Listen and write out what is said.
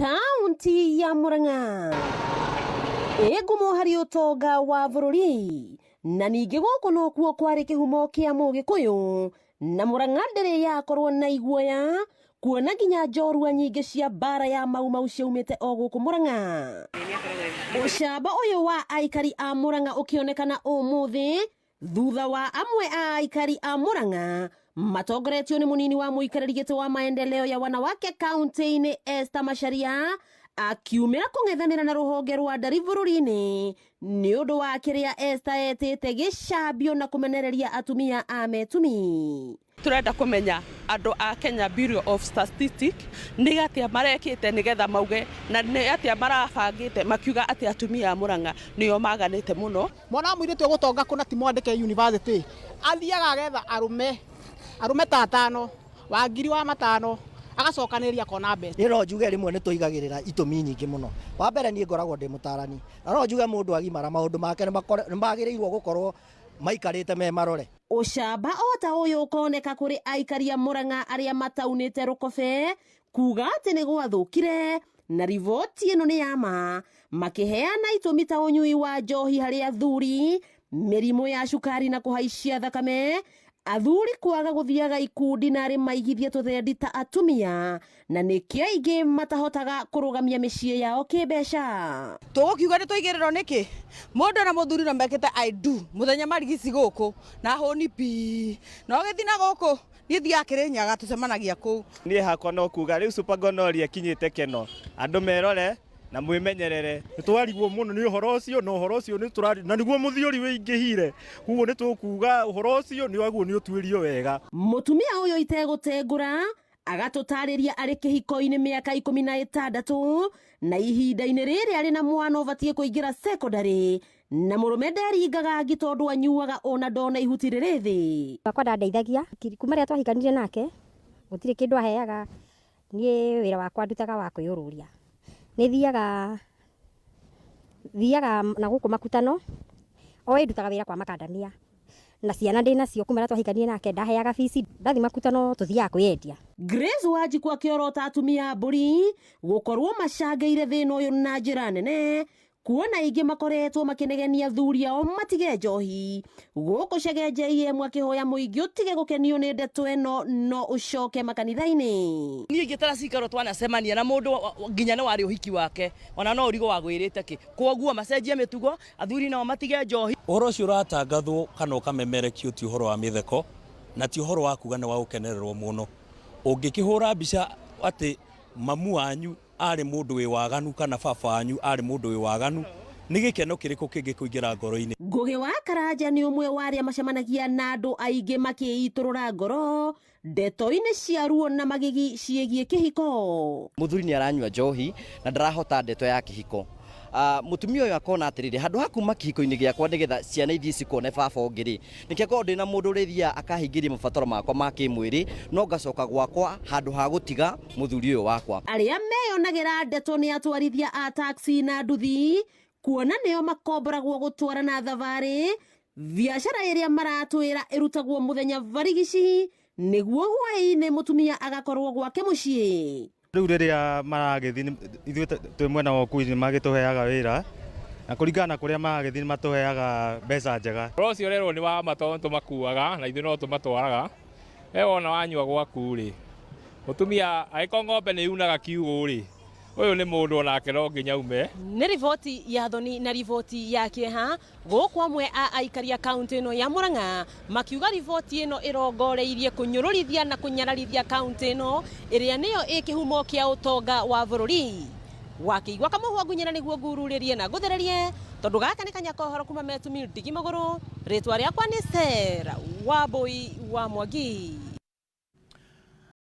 Kaunti ya Murang'a igumo hari utonga wa bururi na ningi guku no kuo kwari kihumo kia Mugikuyu na Murang'a ndiri yakorwo na iguoya kuona nginya njorua nyingi cia bara ya mau ciaumite o guku Murang'a. Ucamba uyu wa aikari a Murang'a ukionekana umuthi thutha wa amwe a aikari a Murang'a matongoretio ni munini wa muikariri giti wa maendeleo ya wanawake kaunti-ini Esther Macharia akiumira kung'ethanira na ruhonge rwa ndari bururi-ini ni undu wa kiria Esther etete gicambio na kumenereria atumia a metumi. Turenda kumenya andu a Kenya Bureau of Statistics ni atia marekite nigetha mauge na ni atia marabangite makiuga ati atumia a Murang'a nio maganite muno. Mwana mwiritu gutonga kuna ti mwandike university athiaga getha arume tatano wa ngiri wa matano agacokaniria kona mbeca. Ni no njuge rimwe ni tuigagirira itumi nyingi muno. Wa mbere ni ngoragwo ndi mutarani na no njuge mundu agimara maundu make ni magirirwo gukorwo maikarite me marore. Ucamba ota uyu ukoneka kuri aikari a Murang'a aria mataunite rukobe kuga ati ni gwathukire na rivoti ino ni yama makiheana itumi ta unyui wa njohi hari athuri, mirimu ya cukari na kuhaicia thakame, athuri kwaga guthiaga ikundi na ari maigithie tuthendi ta atumia na nikio ingi matahotaga kurugamia micii yao kibeca. Tugukiuga ni tuigirirwo niki mundu na muthuri na mekite I do muthenya marigisi guku na honi pi no githina guku nithi akirinyaga tucemanagia ku ni hakwa no kuga riu supergonori akinyite keno andu merore na mwimenyerere twarigwo muno ni uhoro ucio no uhoro ucio ni turari na niguo muthiori wingihire huo ni tukuga uhoro ucio ni waguo ni utwirio wega. Mutumia uyu itegutengura agatutariria ari kihiko-ini miaka 16 na ihinda-ini riri ari na mwana ubatie kuingira secondary na murume nderingaga ngitondu anyuaga ona ndona ihuti riri thi. Bakwa ndandeithagia kuma ria twahikanire nake gutire kindu aheaga nie wira wakwa ndutaga wa kwiyururia ni thiaga na guku makutano oe ndutaga wira kwa makandania na ciana ndina cio kuma ria twahikanie nake ndaheaga fici ndathi makutano tuthiaga kwiendia. Grace Wanjiku akiorota atumia mburi gukorwo macangeire thina uyu na njira nene kuona ingi makoretwo makinegenia thuri ao matige njohi guku cegenjeie mwakihoya muingi utige gukenio ni ndeto eno no ucoke makanitha-ini. Ni ngitara cikaro twanacemania na mundu nginya ni wari uhiki wake ona no urigo wagwirite ki koguo macenjie mitugo athuri nao matige njohi. Uhoro ucio uratangathwo kana ukamemerekio ti uhoro wa mitheko na ti uhoro wa kuga ni wa gukenererwo muno. Ungikihura mbica ati mamu wanyu ari mundu wi waganu kana baba wanyu ari mundu wi waganu ni gikeno kiriko kingi kuingira ngoro-ini. Ngugi wa Karanja ni umwe wa aria macemanagia na andu aingi makiiturura ngoro ndeto-ini cia ruo na magigi ciegie kihiko. Muthuri ni aranyua njohi na ndarahota ndeto ya kihiko. Mutumia uyu akona atiriri handu hakuma kihiko-ini giakwa nigetha ciana ithii cikone baba ungiri nike korwo ndina mundu urithia akahingiria mabataro makwa ma kimwiri no ngacoka gwakwa handu ha gutiga muthuri uyu wakwa. Aria meyonagira ndeto ni atwarithia a taxi na nduthi kuona nio makomboragwo gutwara na thavari biashara iria maratwira irutagwo muthenya varigici niguo hwaini mutumia agakorwo gwake mucii. Riu riria maragithi ithuĩ twi mwena wa Ukui ni magituheaga wira na kuringana kuria maragithi matuheaga mbeca njega. Ro cio rero ni wa matondu tumakuaga na ithuĩ no tumatwaraga wona wanyua gwaku ri mutumia aiko ng'ombe ni yunaga kiugũ ri uyu ni mundu onake no nginya ume. Ni riboti ya thoni na riboti ya kieha gukwa amwe a aikari a kaunti ino ya Murang'a makiuga riboti ino irongoreirie kunyururithia na kunyararithia kaunti ino iria niyo ikihumo kia utonga wa bururi. Wakiigwa kamuhwa ngunyira niguo ngururirie na nguthererie tondu gaka ni kanya kohoro kuma metumi ndigi maguru ritwa riakwa ni Sarah Wambui wa Mwangi.